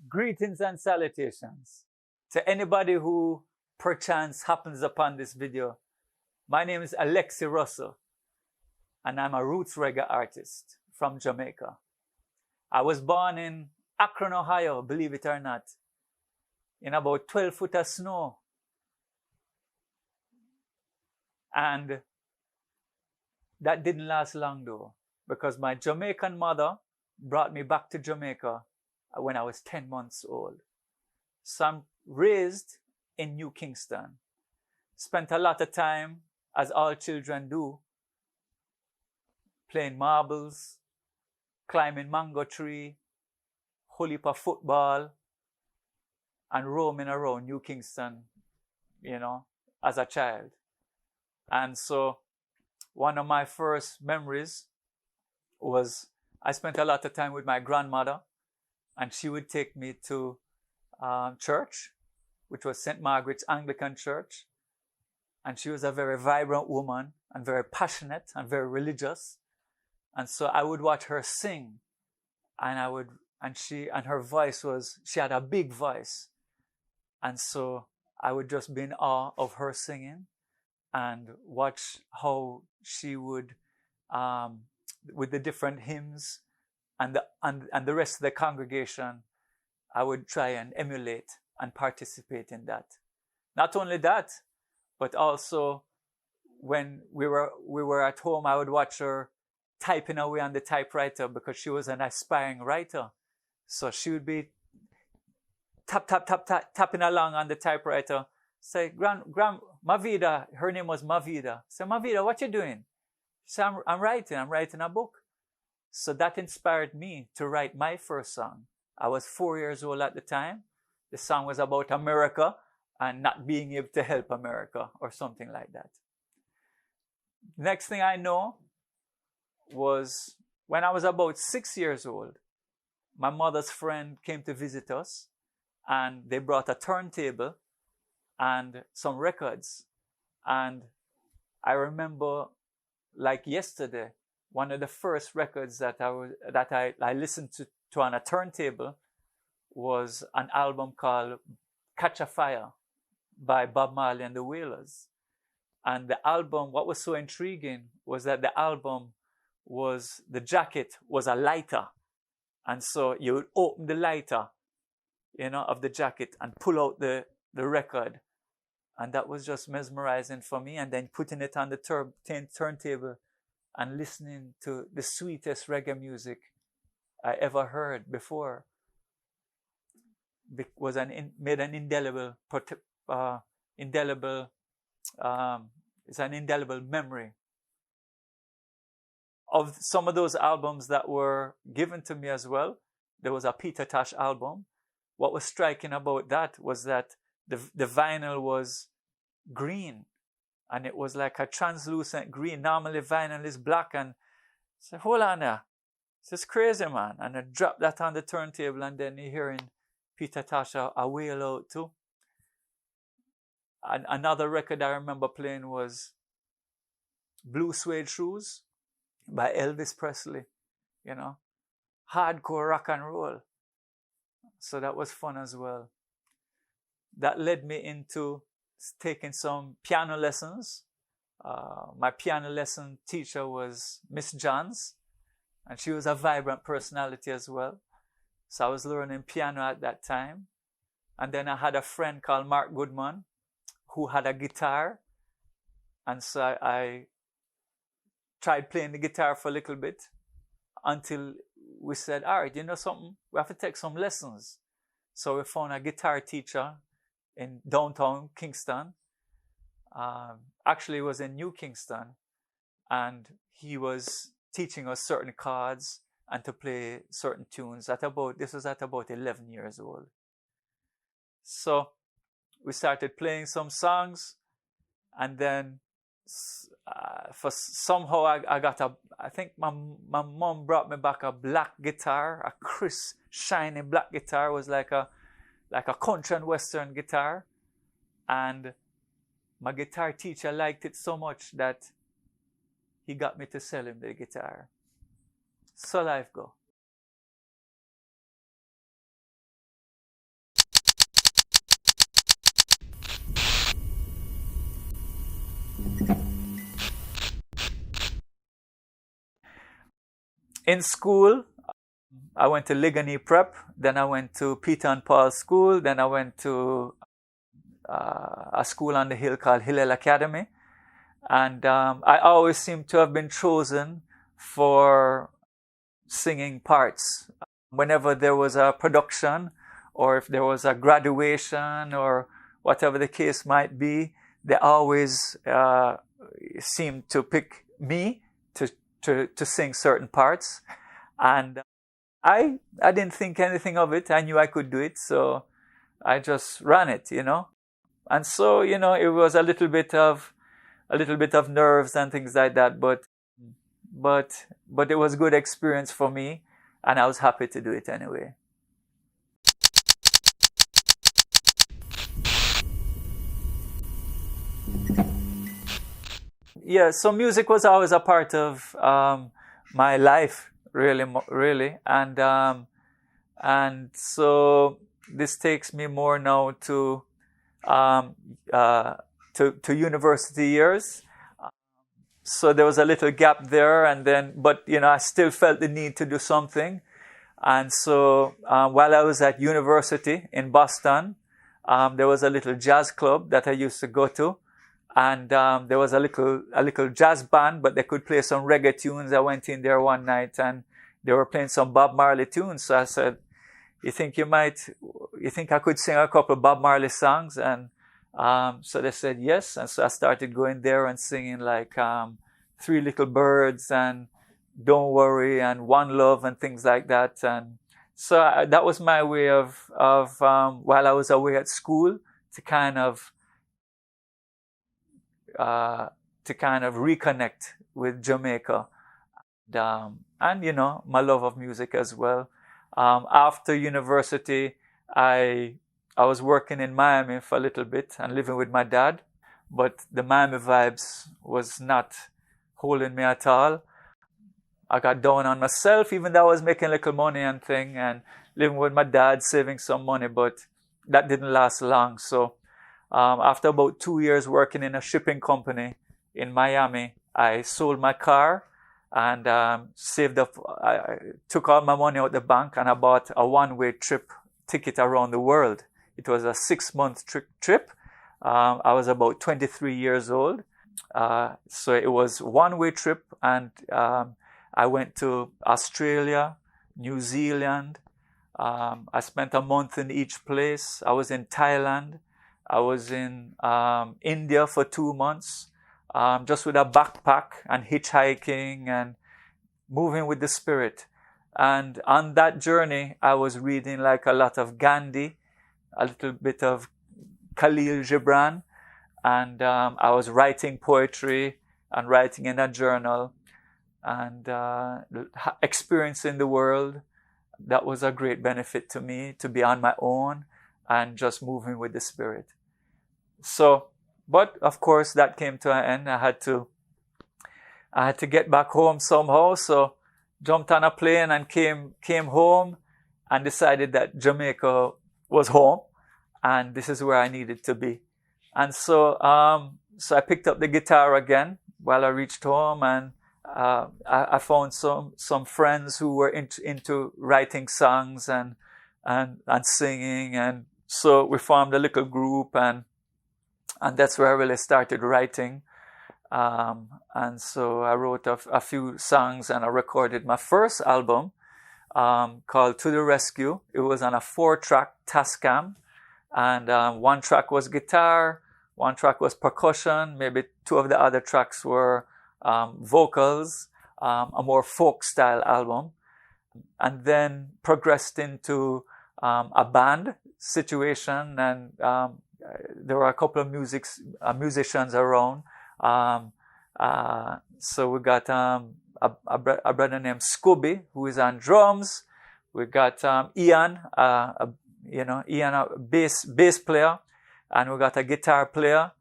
Greetings and salutations to anybody who perchance happens upon this video. My name is Alexi Russle and I'm a roots reggae artist from Jamaica. I was born in Akron, Ohio, believe it or not, in about 12 foot of snow. And that didn't last long though, because my Jamaican mother brought me back to Jamaica when I was 10 months old. So I'm raised in New Kingston. Spent a lot of time, as all children do, playing marbles, climbing mango tree, whole heap of football, and roaming around New Kingston, as a child. And so one of my first memories was I spent a lot of time with my grandmother, and she would take me to church, which was St. Margret's Anglican church. And she was a very vibrant woman and very passionate and very religious. And so I would watch her sing, and her voice she had a big voice. And so I would just be in awe of her singing and watch how she would, with the different hymns, and the rest of the congregation, I would try and emulate and participate in that. Not only that, but also when we were at home, I would watch her typing away on the typewriter because she was an aspiring writer. So she would be tapping along on the typewriter. Say, Mavida, her name was Mavida. Say, Mavida, what you doing? She said, I'm writing a book. So that inspired me to write my first song. I was 4 years old at the time. The song was about America and not being able to help America or something like that. Next thing I know was when I was about 6 years old, my mother's friend came to visit us, and they brought a turntable and some records. And I remember like yesterday, one of the first records that I listened to on a turntable was an album called Catch a Fire by Bob Marley and the Wailers. And the album, what was so intriguing was that the jacket was a lighter. And so you would open the lighter, of the jacket and pull out the record. And that was just mesmerizing for me. And then putting it on the turntable and listening to the sweetest reggae music I ever heard before made an indelible memory. Of some of those albums that were given to me as well, there was a Peter Tosh album. What was striking about that was that the vinyl was green, and it was like a translucent green. Normally vinyl is black, and I said, hold on there. This is crazy, man. And I dropped that on the turntable, and then you're hearing Peter Tosh a wail out too. And another record I remember playing was Blue Suede Shoes by Elvis Presley, hardcore rock and roll. So that was fun as well. That led me into taking some piano lessons. My piano lesson teacher was Miss Johns, and she was a vibrant personality as well. So I was learning piano at that time. And then I had a friend called Mark Goodman who had a guitar. And so I tried playing the guitar for a little bit until we said, all right, you know something? We have to take some lessons. So we found a guitar teacher in downtown Kingston. Actually, it was in New Kingston. And he was teaching us certain chords and to play certain tunes. This was at about 11 years old. So we started playing some songs, and then somehow I think my mom brought me back a black guitar, a crisp, shiny black guitar. It was like a country and western guitar. And my guitar teacher liked it so much that he got me to sell him the guitar. So life go. In school, I went to Ligony Prep, then I went to Peter and Paul School, then I went to a school on the hill called Hillel Academy. And I always seem to have been chosen for singing parts. Whenever there was a production, or if there was a graduation, or whatever the case might be, they always seemed to pick me to sing certain parts. And I didn't think anything of it. I knew I could do it, so I just ran it, you know. And so, you know, it was a little bit of nerves and things like that, but it was a good experience for me, and I was happy to do it anyway. Yeah, so music was always a part of my life, really, and so this takes me more now to university years. So there was a little gap there, but you know, I still felt the need to do something. And so while I was at university in Boston, there was a little jazz club that I used to go to, and there was a little jazz band, but they could play some reggae tunes. I went in there one night, and they were playing some Bob Marley tunes. So I said, you think I could sing a couple of Bob Marley songs? And so they said yes, and so I started going there and singing like Three Little Birds and Don't Worry and One Love and things like that. And so that was my way of while I was away at school to kind of reconnect with Jamaica, and you know, my love of music as well. After university, I was working in Miami for a little bit and living with my dad, but the Miami vibes was not holding me at all. I got down on myself, even though I was making little money and living with my dad, saving some money, but that didn't last long. So after about 2 years working in a shipping company in Miami, I sold my car and saved up. I took all my money out the bank and I bought a one-way trip ticket around the world. It was a 6-month trip. I was about 23 years old. So it was one-way trip, and I went to Australia, New Zealand. I spent a month in each place. I was in Thailand. I was in India for 2 months, just with a backpack and hitchhiking and moving with the Spirit. And on that journey, I was reading like a lot of Gandhi, a little bit of Khalil Gibran, and I was writing poetry and writing in a journal and experiencing the world. That was a great benefit to me, to be on my own and just moving with the Spirit. So, but of course that came to an end. I had to get back home somehow. So jumped on a plane and came home and decided that Jamaica was home and this is where I needed to be. And so I picked up the guitar again while I reached home, and I found some friends who were into writing songs and singing, and so we formed a little group, and that's where I really started writing. And so I wrote a few songs, and I recorded my first album called To the Rescue. It was on a 4-track Tascam, and one track was guitar, one track was percussion, maybe 2 of the other tracks were vocals, a more folk style album, and then progressed into a band situation, and there were a couple of musicians around. So we got a brother named Scooby, who is on drums. We got Ian, Ian, a bass player, and we got a guitar player,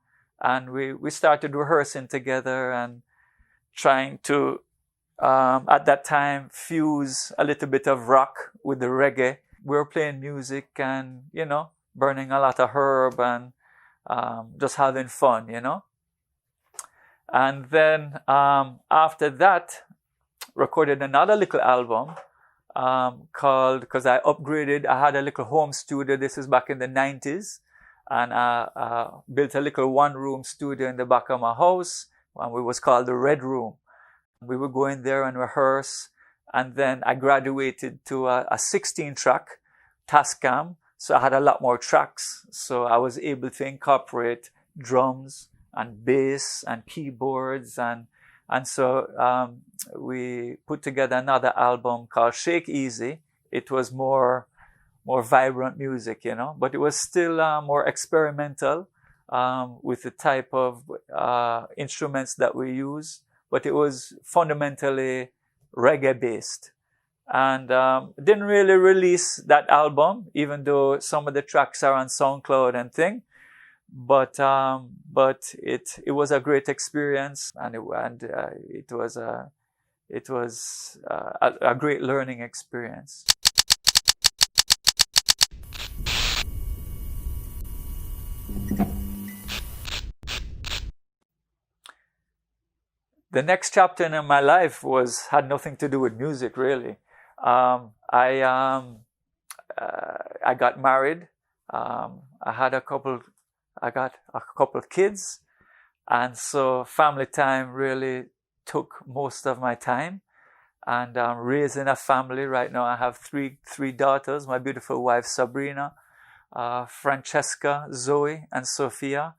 and we started rehearsing together and trying to at that time fuse a little bit of rock with the reggae. We were playing music and burning a lot of herb and just having fun, And then after that, recorded another little album called, because I upgraded, I had a little home studio. This is back in the 90s. And I built a little 1-room studio in the back of my house, and it was called the Red Room. We would go in there and rehearse. And then I graduated to a 16-track Tascam. So I had a lot more tracks. So I was able to incorporate drums and bass and keyboards, and so we put together another album called Shake Easy. It was more vibrant music, but it was still more experimental with the type of instruments that we use, but it was fundamentally reggae based. And didn't really release that album, even though some of the tracks are on SoundCloud and thing. But it was a great experience, and it was a great learning experience. The next chapter in my life had nothing to do with music, really. I got married. I got a couple of kids, and so family time really took most of my time. And raising a family right now, I have three daughters. My beautiful wife Sabrina, Francesca, Zoe, and Sophia.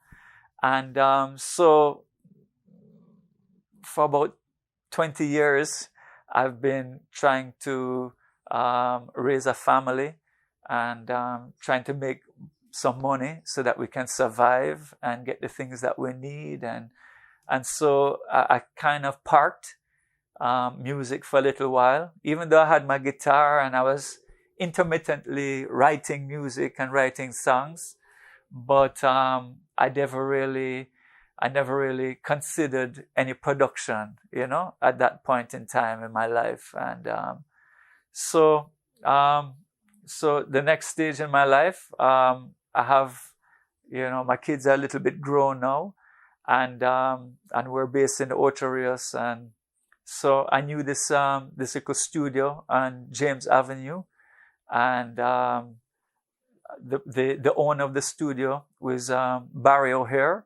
And so for about 20 years, I've been trying to raise a family and trying to make some money so that we can survive and get the things that we need. And so I kind of parked music for a little while, even though I had my guitar and I was intermittently writing music and writing songs. But I never really considered any production, at that point in time in my life. And so the next stage in my life, I have, my kids are a little bit grown now, and we're based in Ocho Rios, and so I knew this little studio on James Avenue, and the owner of the studio was Barry O'Hare.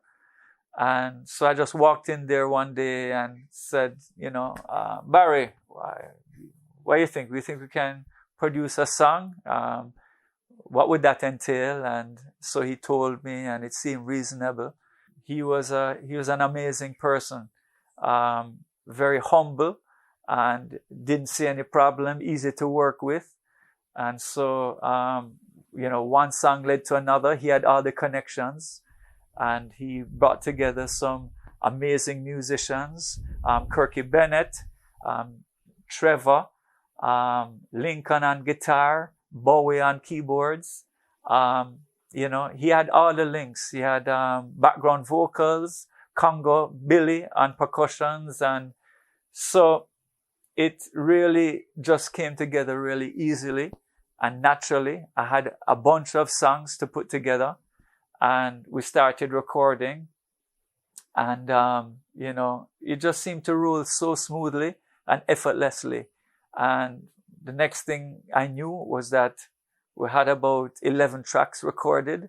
And so I just walked in there one day and said, Barry, what do you think? We think we can produce a song? What would that entail? And so he told me, and it seemed reasonable. He was an amazing person, very humble, and didn't see any problem, easy to work with. And so, one song led to another. He had all the connections, and he brought together some amazing musicians, Kirky Bennett, Trevor, Lincoln on guitar, Bowie on keyboards. He had all the links. He had background vocals, Congo, Billy on percussions. And so it really just came together really easily and naturally. I had a bunch of songs to put together. and we started recording, and it just seemed to roll so smoothly and effortlessly. And the next thing I knew was that we had about 11 tracks recorded,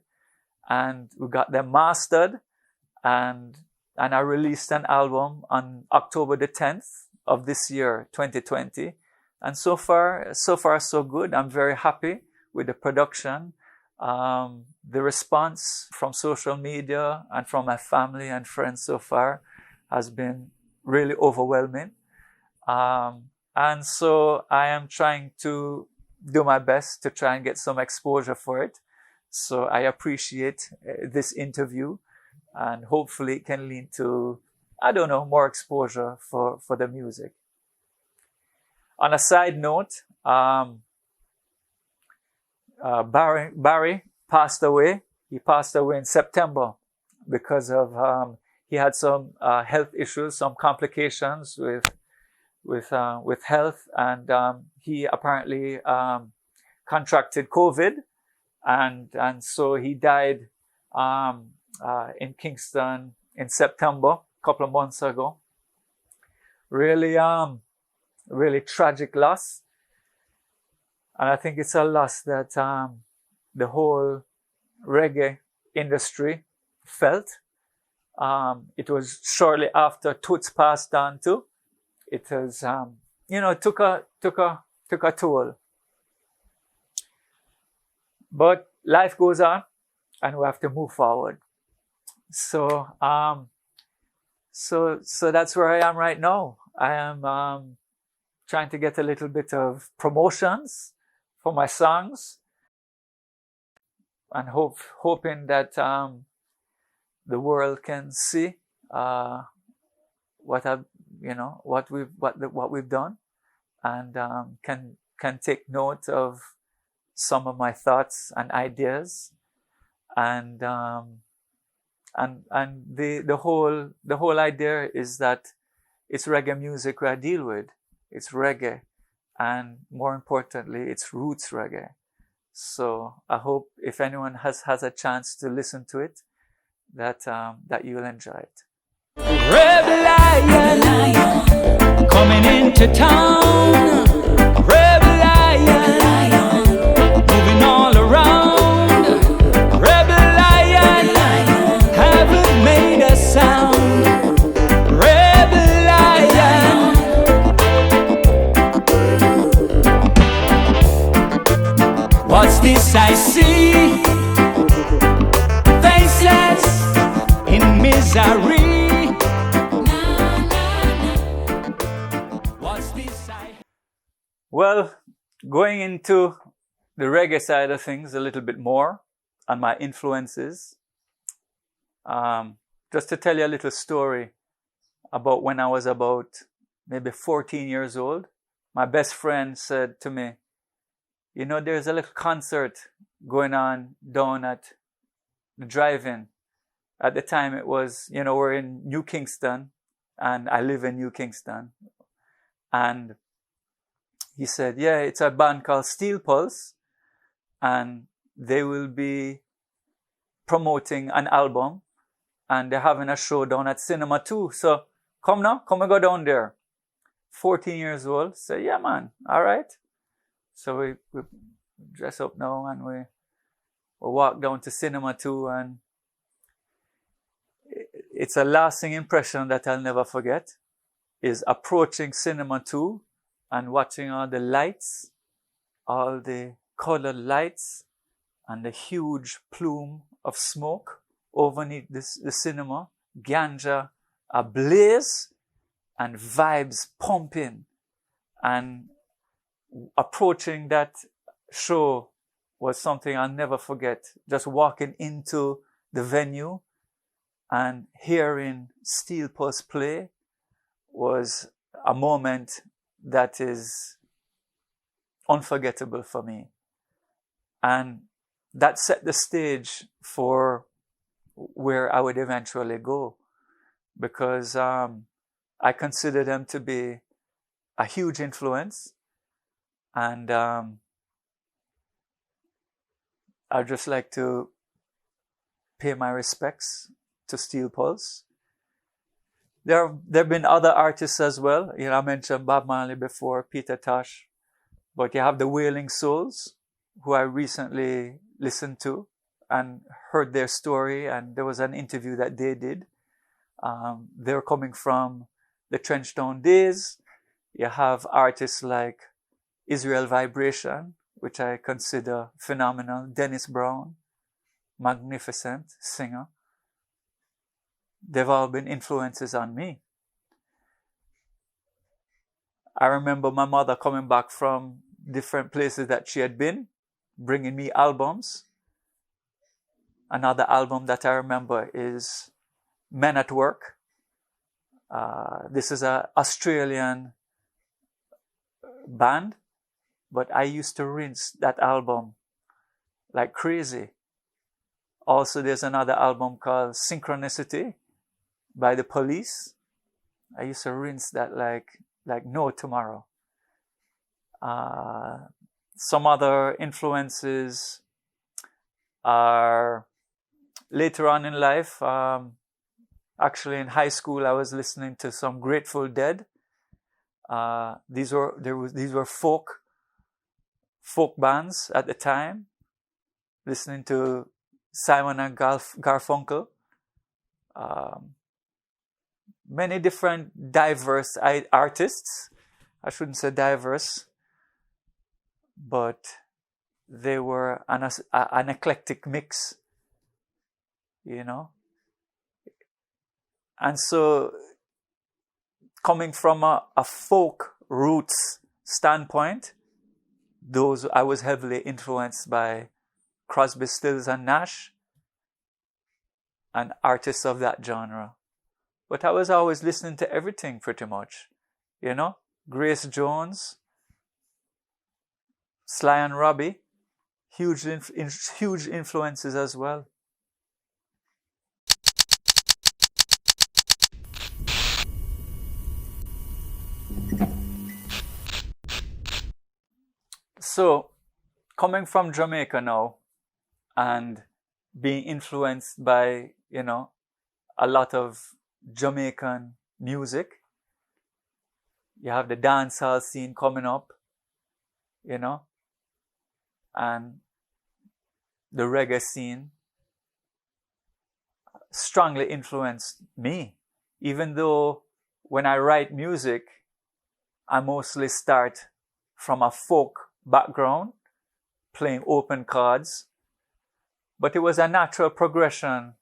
and we got them mastered, and I released an album on October the 10th of this year, 2020. And so far, so good. I'm very happy with the production. The response from social media and from my family and friends so far has been really overwhelming. And so I am trying to do my best to try and get some exposure for it. So I appreciate this interview, and hopefully it can lead to, more exposure for the music. On a side note, Barry passed away. He passed away in September because of he had some health issues, some complications with health, and he apparently contracted COVID, and so he died in Kingston in September, a couple of months ago. Really tragic loss. And I think it's a loss that the whole reggae industry felt. It was shortly after Toots passed on too. It was, took a toll. But life goes on, and we have to move forward. So that's where I am right now. I am trying to get a little bit of promotions for my songs, and hoping that the world can see what we've done, and can take note of some of my thoughts and ideas, and the whole idea is that it's reggae music I deal with. It's reggae, and more importantly, it's roots reggae. So I hope if anyone has a chance to listen to it, that you'll enjoy it. Rebel lion coming into town. Rebel lion moving all around. Rebel lion haven't made a sound. Rebel lion. What's this I see? Faceless in misery. What's this I... Well, going into the reggae side of things a little bit more, and my influences. Just to tell you a little story about when I was about maybe 14 years old. My best friend said to me, there's a little concert going on down at the drive-in. At the time it was, we're in New Kingston, and I live in New Kingston. And he said, yeah, it's a band called Steel Pulse, and they will be promoting an album, and they're having a show down at Cinema 2. So come and go down there. 14 years old. Say, yeah, man, all right. So we dress up now, and we walk down to Cinema 2, and it's a lasting impression that I'll never forget, is approaching Cinema 2 and watching all the lights, all the colored lights, and the huge plume of smoke overneath the cinema, ganja ablaze, and vibes pumping. And approaching that show was something I'll never forget. Just walking into the venue and hearing Steel Pulse play was a moment that is unforgettable for me. And that set the stage for where I would eventually go, because I consider them to be a huge influence. And I'd just like to pay my respects to Steel Pulse. There have been other artists as well. I mentioned Bob Marley before, Peter Tosh. But you have the Wailing Souls, who I recently listened to and heard their story. And there was an interview that they did. They're coming from the Trenchtown days. You have artists like Israel Vibration, which I consider phenomenal. Dennis Brown, magnificent singer. They've all been influences on me. I remember my mother coming back from different places that she had been, bringing me albums. Another album that I remember is Men at Work. This is an Australian band, but I used to rinse that album like crazy. Also, there's another album called Synchronicity by The Police. I used to rinse that like no tomorrow. Some other influences are later on in life. Actually, in high school, I was listening to some Grateful Dead. These were folk bands at the time. Listening to Simon and Garfunkel. Many different diverse artists. I shouldn't say diverse, but they were an eclectic mix, And so, coming from a folk roots standpoint, I was heavily influenced by Crosby, Stills and Nash and artists of that genre. But I was always listening to everything pretty much, Grace Jones, Sly and Robbie, huge influences as well. So, coming from Jamaica now and being influenced by, a lot of Jamaican music, you have the dancehall scene coming up, and the reggae scene strongly influenced me. Even though when I write music, I mostly start from a folk background, playing open chords, but it was a natural progression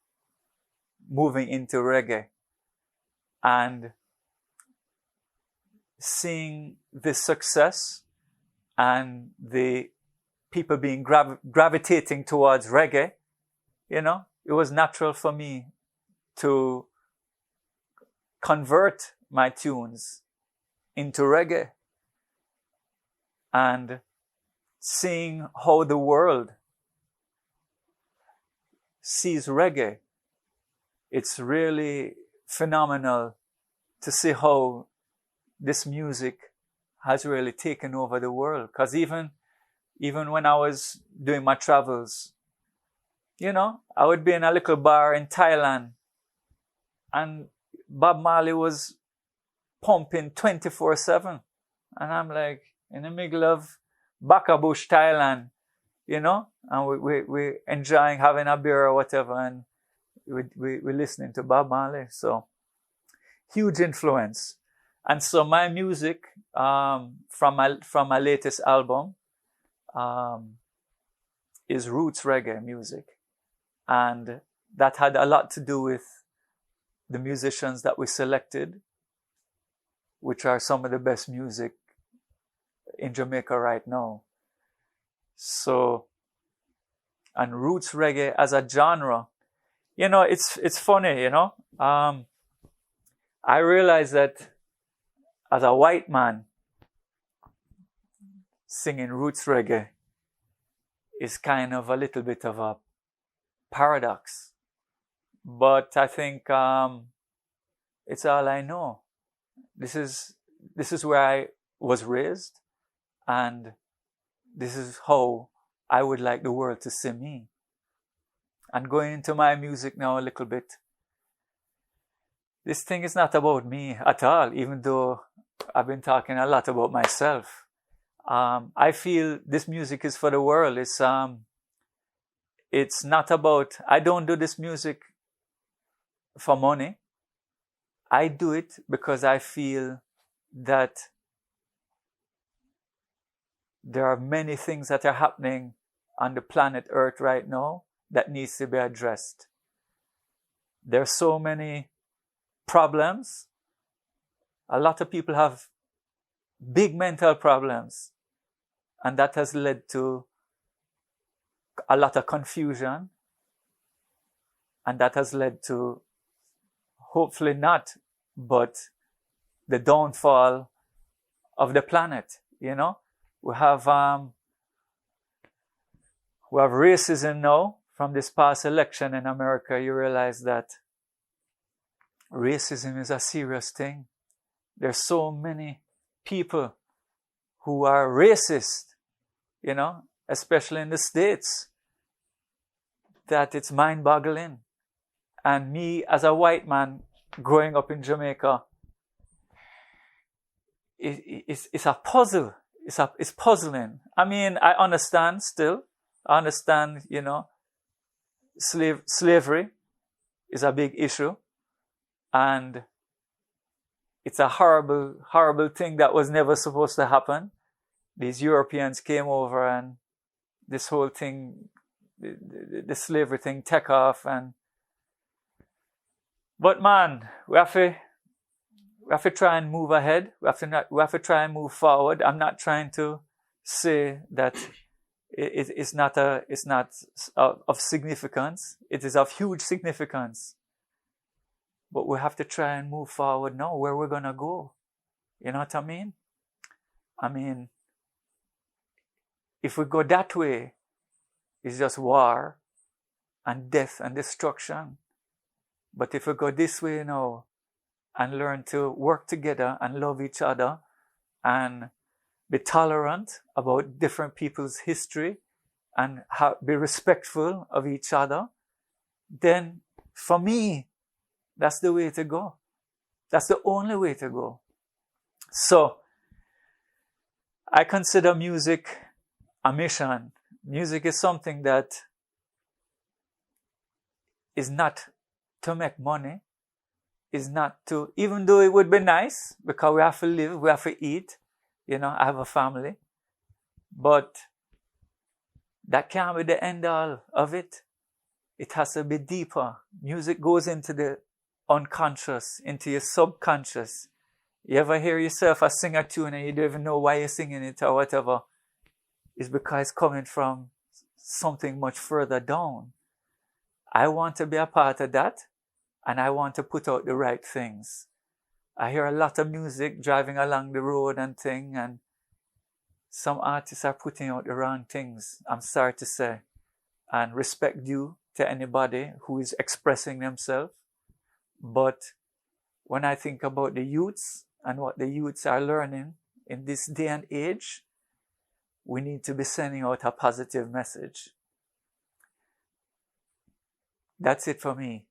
moving into reggae and seeing the success and the people being gravitating towards reggae, it was natural for me to convert my tunes into reggae. And seeing how the world sees reggae, it's really phenomenal to see how this music has really taken over the world. Because even when I was doing my travels, I would be in a little bar in Thailand and Bob Marley was pumping 24/7. And I'm like in the middle of Bakabush, Thailand, and we enjoying having a beer or whatever, and we're listening to Bob Marley. So huge influence. And so my music from my latest album is roots reggae music, and that had a lot to do with the musicians that we selected, which are some of the best music in Jamaica right now. So, and roots reggae as a genre, it's funny, I realize that as a white man, singing roots reggae is kind of a little bit of a paradox. But I think it's all I know. This is where I was raised, and this is how I would like the world to see me. and going into my music now a little bit. This thing is not about me at all, even though I've been talking a lot about myself. I feel this music is for the world. It's not about, I don't do this music for money. I do it because I feel that there are many things that are happening on the planet Earth right now that needs to be addressed. There are so many problems. A lot of people have big mental problems, and that has led to a lot of confusion, and that has led to, hopefully not, but the downfall of the planet. You know, we have racism now. From this past election in America, you realize that racism is a serious thing. There's so many people who are racist, you know, especially in the States, that it's mind-boggling. And me, as a white man growing up in Jamaica, it's a puzzle. It's puzzling. I mean, I understand still. I understand, you know, slavery is a big issue, and it's a horrible, horrible thing that was never supposed to happen. These Europeans came over, and this whole thing, the slavery thing, took off. But man, we have to try and move ahead. We have to try and move forward. I'm not trying to say that it's not of significance. It is of huge significance. But we have to try and move forward now, where we're going to go. You know what I mean? I mean, if we go that way, it's just war and death and destruction. But if we go this way now and learn to work together and love each other and be tolerant about different people's history and be respectful of each other, then for me, that's the way to go. That's the only way to go. So, I consider music a mission. Music is something that is not to make money, is not to, even though it would be nice, because we have to live, we have to eat, you know, I have a family, but that can't be the end all of it. It has to be deeper. Music goes into the unconscious, into your subconscious. You ever hear yourself sing a tune and you don't even know why you're singing it or whatever? It's because it's coming from something much further down. I want to be a part of that, and I want to put out the right things. I hear a lot of music driving along the road and thing, and some artists are putting out the wrong things, I'm sorry to say. And respect due to anybody who is expressing themselves. But when I think about the youths and what the youths are learning in this day and age, we need to be sending out a positive message. That's it for me.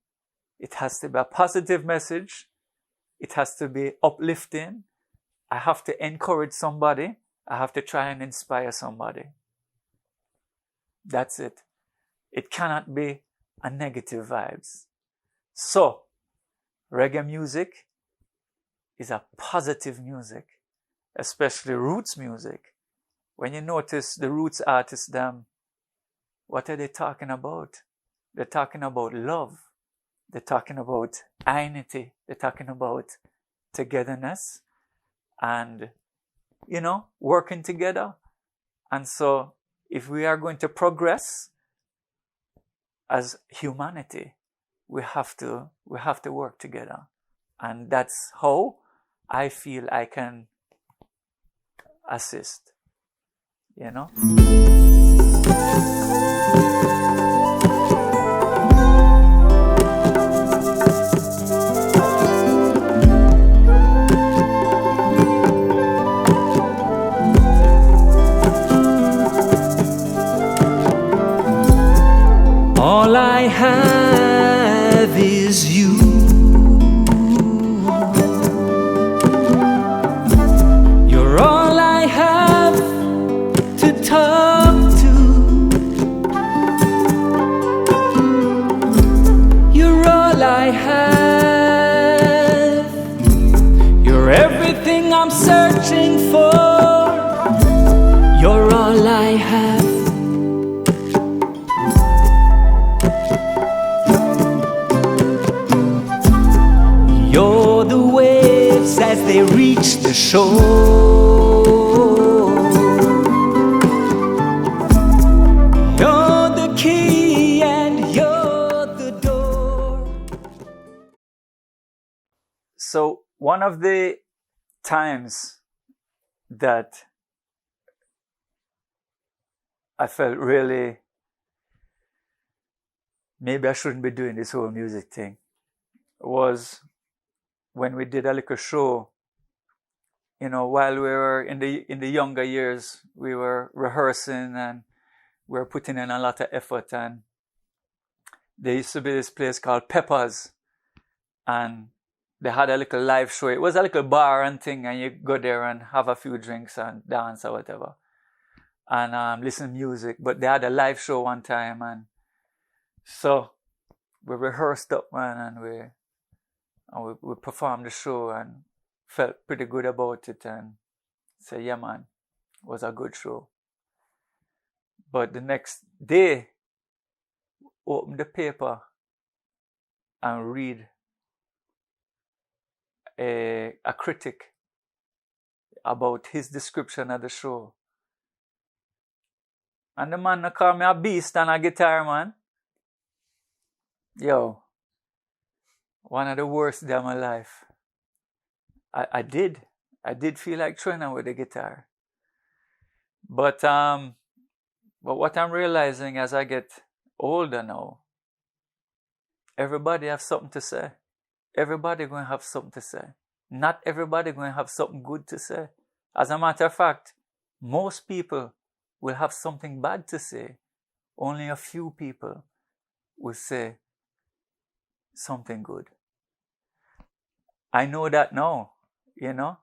It has to be a positive message. It has to be uplifting. I have to encourage somebody. I have to try and inspire somebody. That's it. It cannot be a negative vibes. So, reggae music is a positive music, especially roots music. When you notice the roots artists, them, what are they talking about? They're talking about love. They're talking about unity. They're talking about togetherness and, you know, working together. And so, if we are going to progress as humanity, we have to work together. And that's how I feel I can assist. You know? All I have is you. You're all I have to talk to. You're all I have. You're everything I'm searching for. You're all I have. You're the waves as they reach the shore. You're the key and you're the door. So one of the times that I felt really, maybe I shouldn't be doing this whole music thing, was when we did a little show. You know, while we were in the younger years, we were rehearsing and we were putting in a lot of effort. And there used to be this place called Pepper's, and they had a little live show. It was a little bar and thing, and you go there and have a few drinks and dance or whatever, and listen to music. But they had a live show one time, and so we rehearsed up, man, and we performed the show and felt pretty good about it, and said, yeah, man, it was a good show. But the next day, open the paper and read a critic about his description of the show. And the man called me a beast and a guitar, man. Yo, one of the worst days of my life. I did feel like throwing away the guitar. But what I'm realizing as I get older now, everybody have something to say. Everybody going to have something to say. Not everybody going to have something good to say. As a matter of fact, most people will have something bad to say. Only a few people will say something good. I know that now, you know.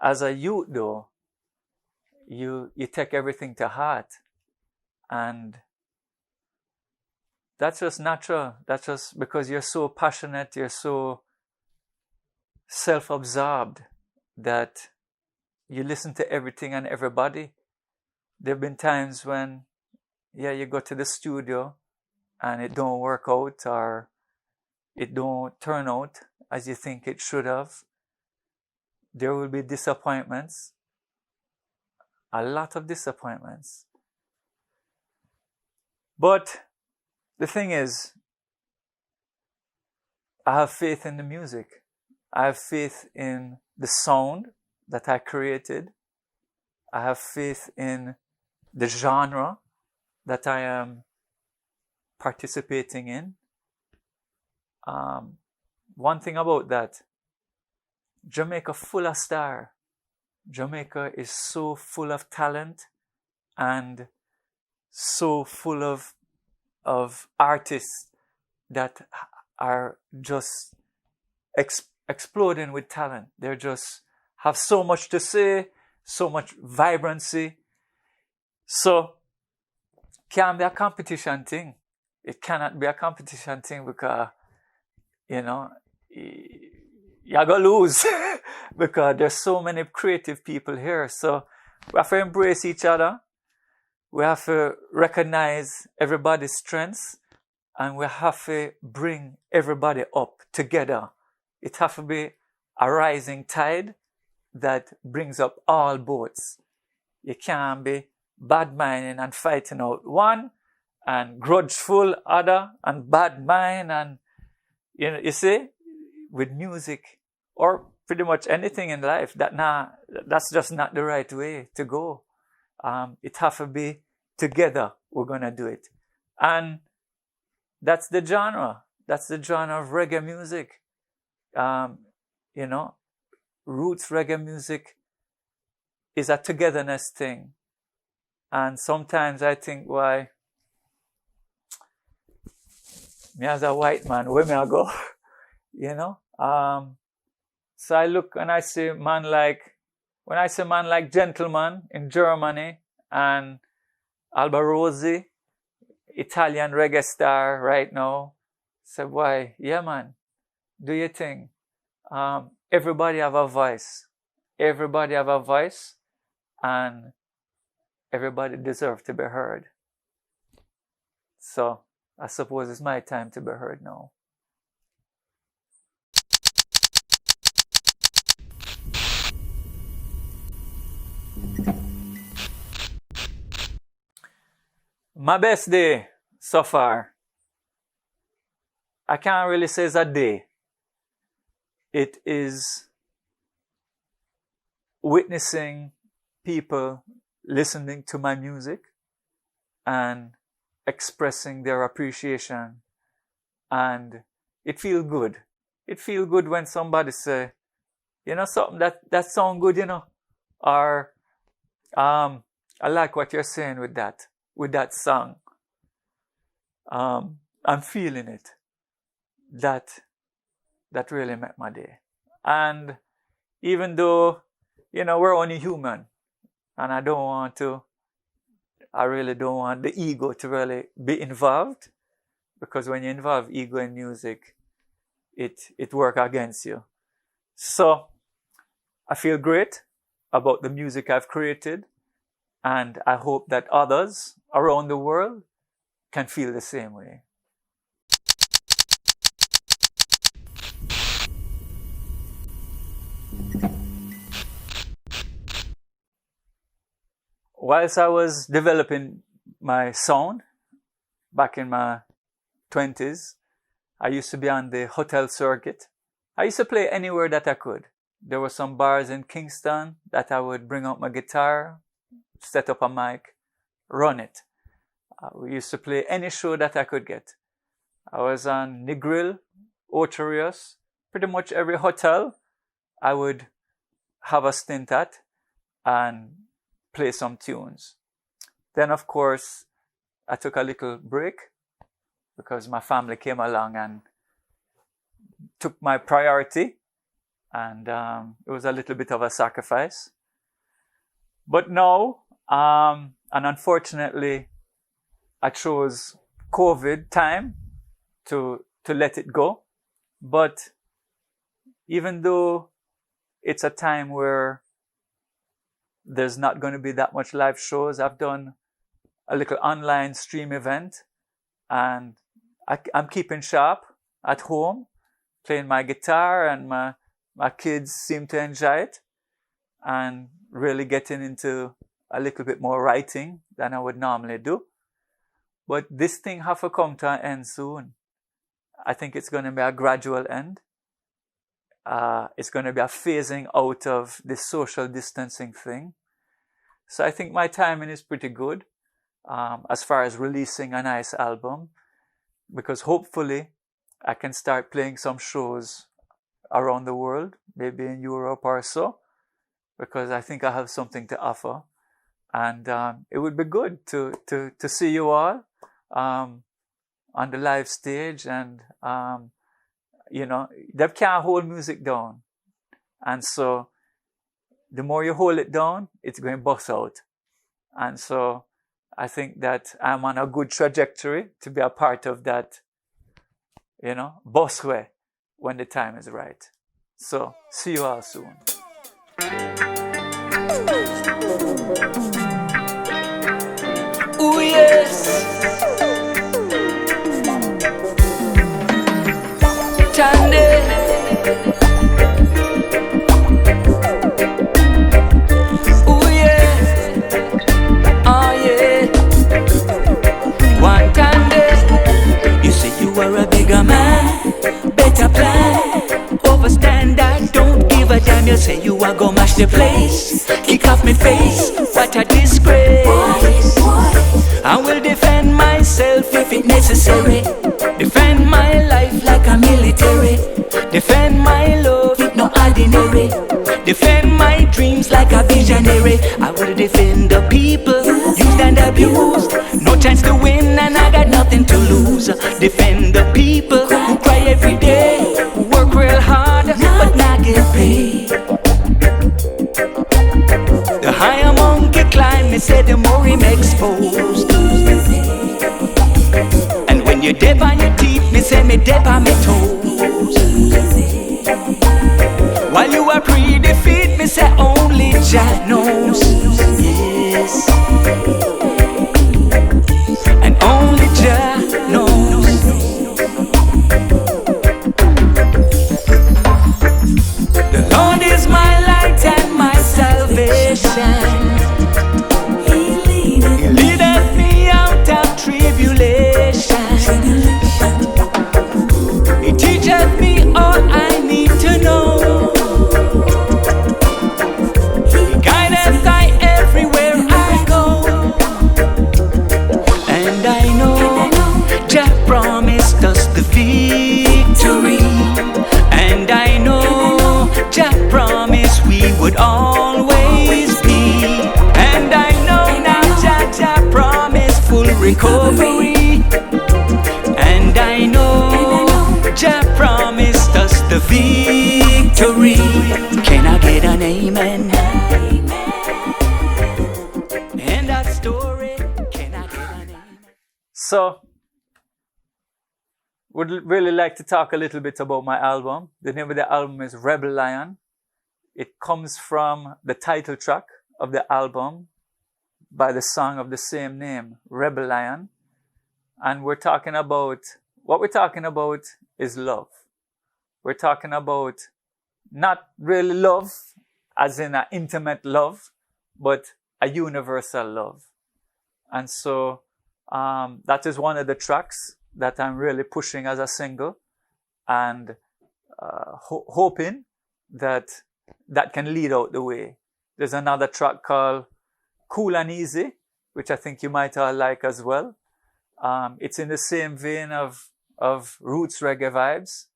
As a youth though, you take everything to heart, and that's just natural. That's just because you're so passionate, you're so self-absorbed that you listen to everything and everybody. There have been times when, you go to the studio and it don't work out, or it don't turn out as you think it should have. There will be disappointments. A lot of disappointments. But the thing is, I have faith in the music. I have faith in the sound that I created. I have faith in the genre that I am participating in. One thing about that, Jamaica full of star. Jamaica is so full of talent and so full of artists that are just exploding with talent. They just have so much to say, so much vibrancy. So, can't be a competition thing. It cannot be a competition thing because, you're going to lose because there's so many creative people here. So we have to embrace each other. We have to recognize everybody's strengths, and we have to bring everybody up together. It has to be a rising tide that brings up all boats. You can't be bad-minding and fighting out one, and grudgeful other, and bad mind, and you see, with music or pretty much anything in life, that's just not the right way to go. It has to be together. We're gonna do it, and that's the genre. That's the genre of reggae music. Roots reggae music is a togetherness thing, and sometimes I think why me as a white man, where may I go? You know? So I look and I see man like, when I say man like Gentleman in Germany and Alba Rosi, Italian reggae star right now. So why? Yeah, man, do your thing. Everybody have a voice. Everybody have a voice, and everybody deserves to be heard. So I suppose it's my time to be heard now. My best day so far, I can't really say it's a day. It is witnessing people listening to my music and expressing their appreciation. And it feels good. It feels good when somebody say, you know, something that sound good, you know, or I like what you're saying with that song. I'm feeling it. That really made my day. And even though, you know, we're only human, and I really don't want the ego to really be involved, because when you involve ego in music, it works against you. So I feel great about the music I've created, and I hope that others around the world can feel the same way. Whilst I was developing my sound back in my 20s, I used to be on the hotel circuit. I used to play anywhere that I could. There were some bars in Kingston that I would bring out my guitar, set up a mic, run it. We used to play any show that I could get. I was on Negril, Ocho Rios, pretty much every hotel I would have a stint at and play some tunes. Then, of course, I took a little break because my family came along and took my priority, and it was a little bit of a sacrifice. But now, and unfortunately, I chose COVID time to let it go. But even though it's a time where there's not going to be that much live shows, I've done a little online stream event, and I'm keeping sharp at home, playing my guitar, and my kids seem to enjoy it, and really getting into a little bit more writing than I would normally do. But this thing have to come to an end soon. I think it's going to be a gradual end. It's going to be a phasing out of this social distancing thing. So I think my timing is pretty good as far as releasing a nice album, because hopefully I can start playing some shows around the world, maybe in Europe or so, because I think I have something to offer. And it would be good to see you all on the live stage, and you know, they can't hold music down. And so the more you hold it down, it's going to bust out. And so I think that I'm on a good trajectory to be a part of that, you know, bust way when the time is right. So see you all soon. Oh yes. Tande. Oh yeah. Oh yeah. One Tande. You say you are a bigger man, better plan, overstand that, don't give a damn. You say you are gonna mash the place, kick off me face, what a disgrace. I will defend myself if it's necessary, defend my life like a military, defend my love if not ordinary, defend my dreams like a visionary. I will defend the people used and abused, no chance to win and I got nothing to lose. shoes. Defend the people who cry every day, who work real hard but not get paid. The higher monkey climb, me say the more him exposed. And when you're dead on your teeth, me say me dead on me toes. While you are pre-defeat, me say only Jah knows. Yes. And only Jah knows. The Lord is my light and my salvation. He leadeth me out of tribulation. He teacheth me all I need to know. He guideth I everywhere I go. And I know Jah promised us the victory. And I know Jah promised we would always be. And I know now Jah promised full recovery. And I know Jah promised us the victory. Can I get an amen? And that story, can I get an amen? So, would really like to talk a little bit about my album. The name of the album is Rebel Lion. It comes from the title track of the album by the song of the same name, Rebel Lion. And what we're talking about is love. We're talking about not really love as in an intimate love, but a universal love. And so that is one of the tracks that I'm really pushing as a single, and hoping that can lead out the way. There's another track called Cool and Easy, which I think you might all like as well. It's in the same vein of roots reggae vibes.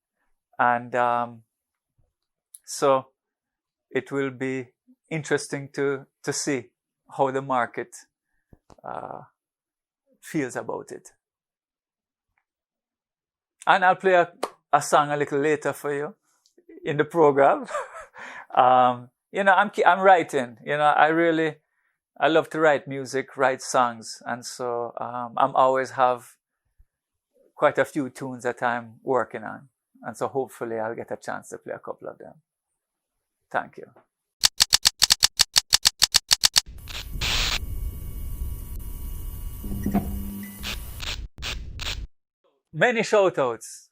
And so it will be interesting to see how the market feels about it. And I'll play a song a little later for you in the program. I'm writing. I love to write music, write songs, and so I'm always have quite a few tunes that I'm working on, and so hopefully I'll get a chance to play a couple of them. Thank you. Many shout-outs.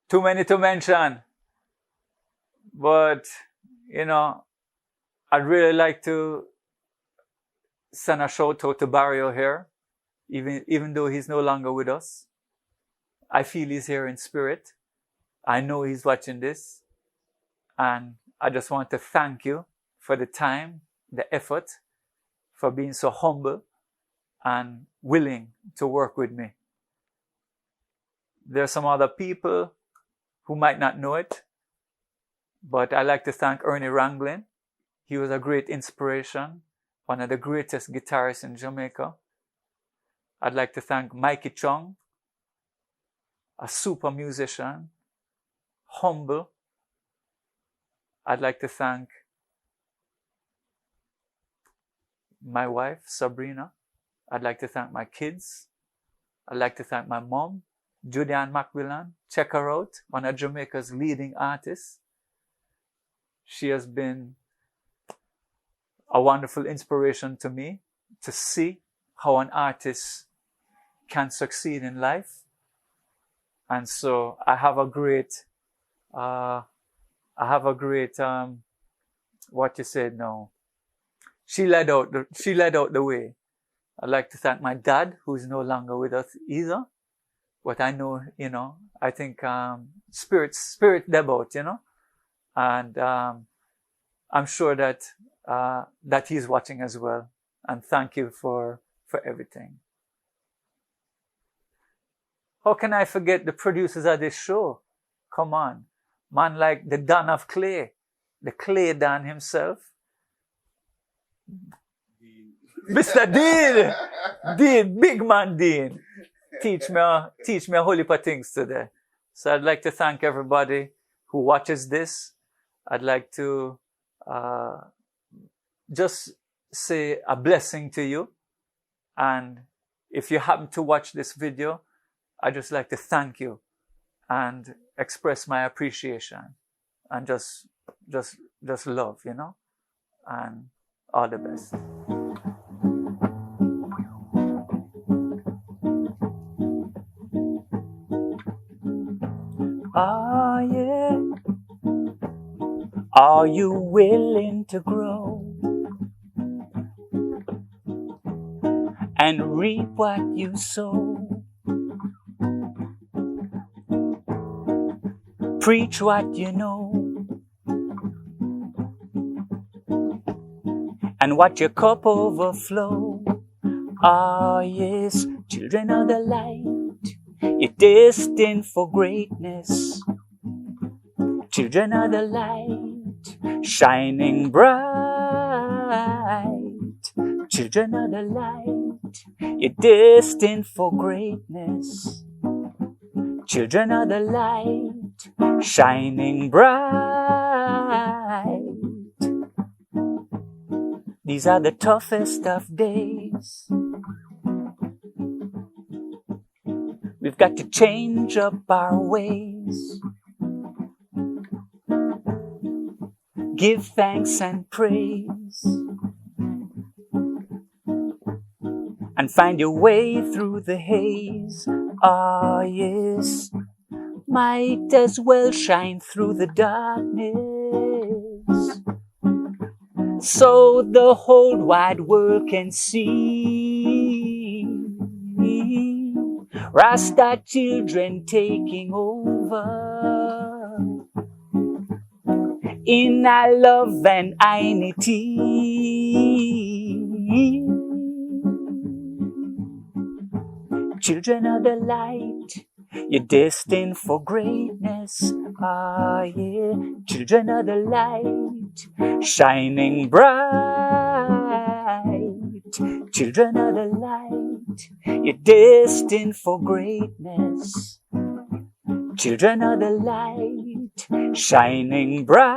Too many to mention. But, I'd really like to send a shout-out to Barrio here, even though he's no longer with us. I feel he's here in spirit. I know he's watching this. And I just want to thank you for the time, the effort, for being so humble and willing to work with me. There are some other people who might not know it, but I'd like to thank Ernie Ranglin. He was a great inspiration, one of the greatest guitarists in Jamaica. I'd like to thank Mikey Chung, a super musician, humble. I'd like to thank my wife, Sabrina. I'd like to thank my kids. I'd like to thank my mom, Julianne McWillan. Check her out, one of Jamaica's leading artists. She has been a wonderful inspiration to me to see how an artist can succeed in life. And so I have a great, what you said now. She led out the way. I'd like to thank my dad, who is no longer with us either. But I know, I think, spirit devout, and, I'm sure that he's watching as well. And thank you for everything. How can I forget the producers of this show? Come on. Man like the Don of Clay, the Clay Don himself. Dean. Mr. Dean! Dean, big man Dean. teach me a whole heap of things today. So I'd like to thank everybody who watches this. I'd like to just say a blessing to you. And if you happen to watch this video, I'd just like to thank you and express my appreciation and just love, you know, and all the best. Ah, yeah. Are you willing to grow and reap what you sow? Preach what you know and watch your cup overflow. Ah, yes, children of the light, you're destined for greatness. Children of the light, shining bright. Children of the light, you're destined for greatness. Children of the light, shining bright. These are the toughest of days. We've got to change up our ways. Give thanks and praise. And find your way through the haze. Ah, yes. Might as well shine through the darkness, so the whole wide world can see Rasta children taking over in our love and unity. Children of the light, you're destined for greatness. Ah, yeah. Children of the light, shining bright. Children of the light, you're destined for greatness. Children of the light, shining bright.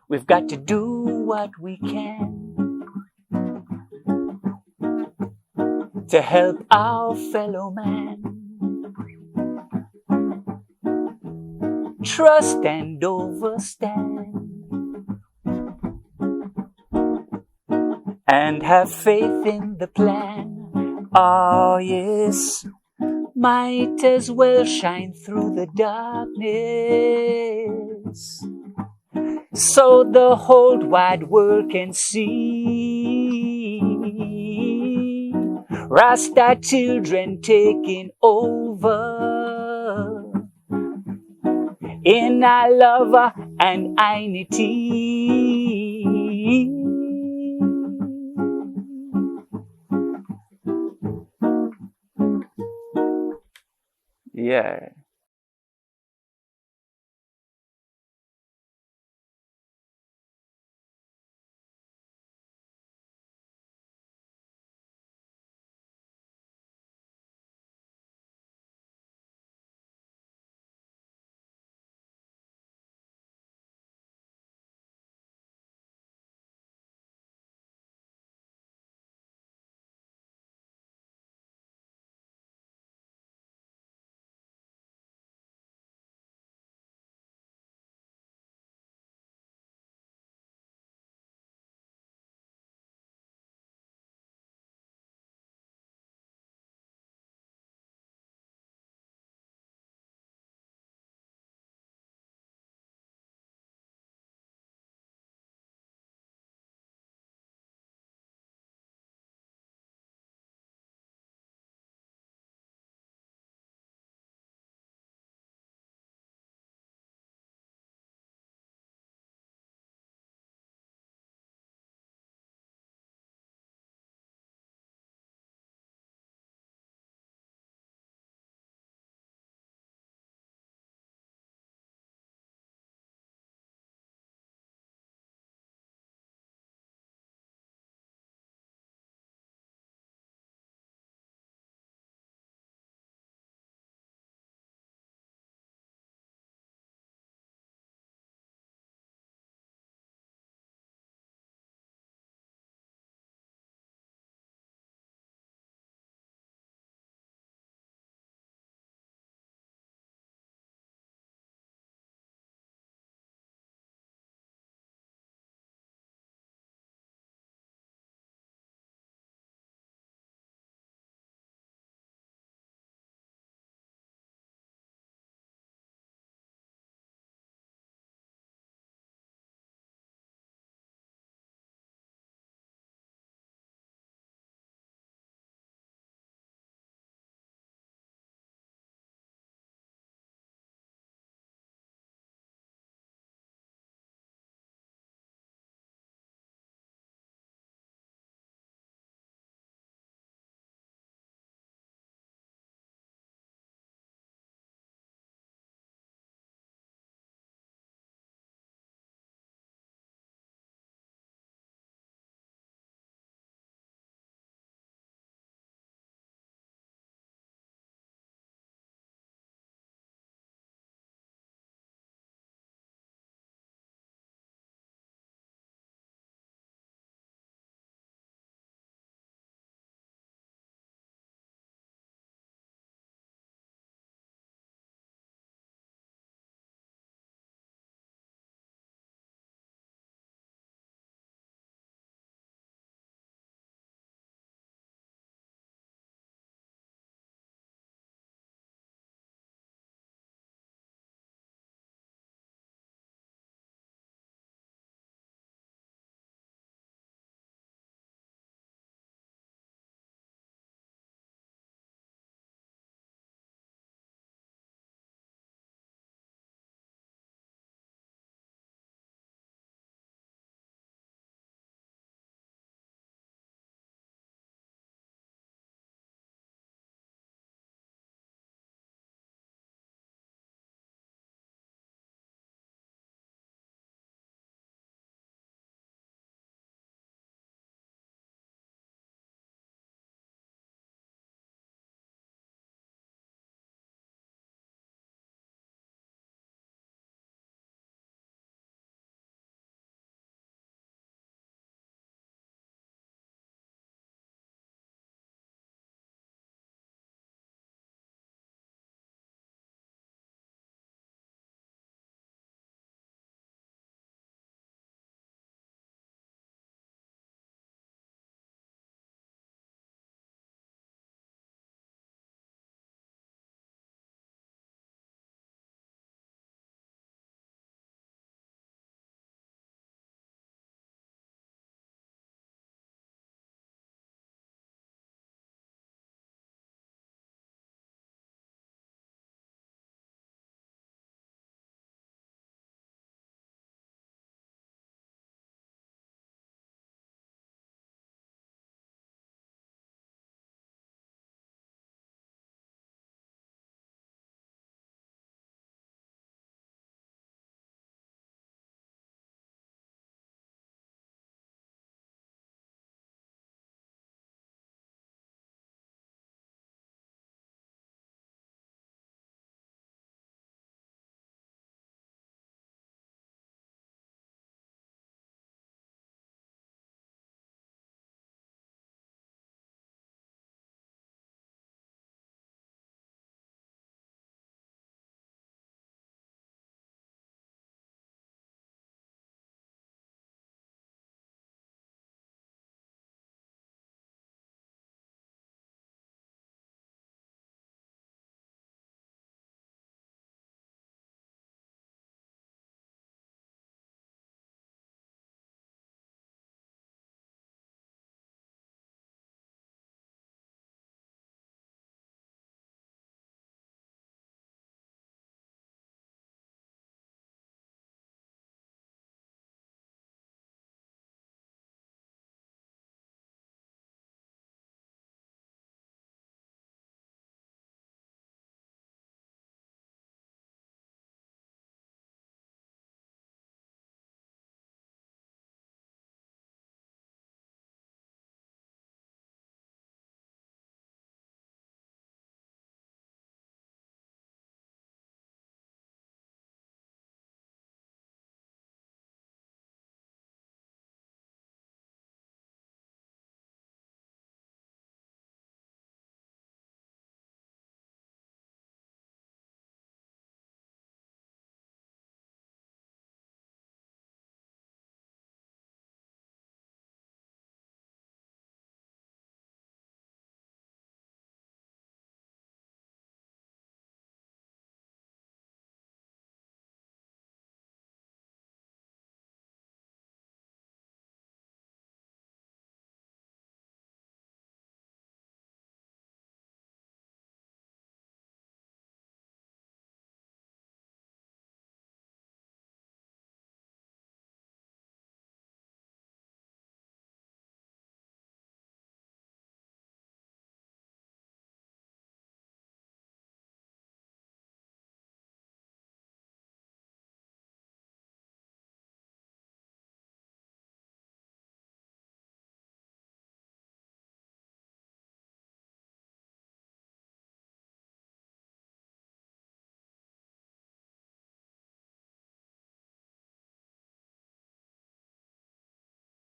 We've got to do what we can to help our fellow man. Trust and overstand, and have faith in the plan. Oh yes, might as well shine through the darkness, so the whole wide world can see Rasta children taking over in our love and unity. Yeah.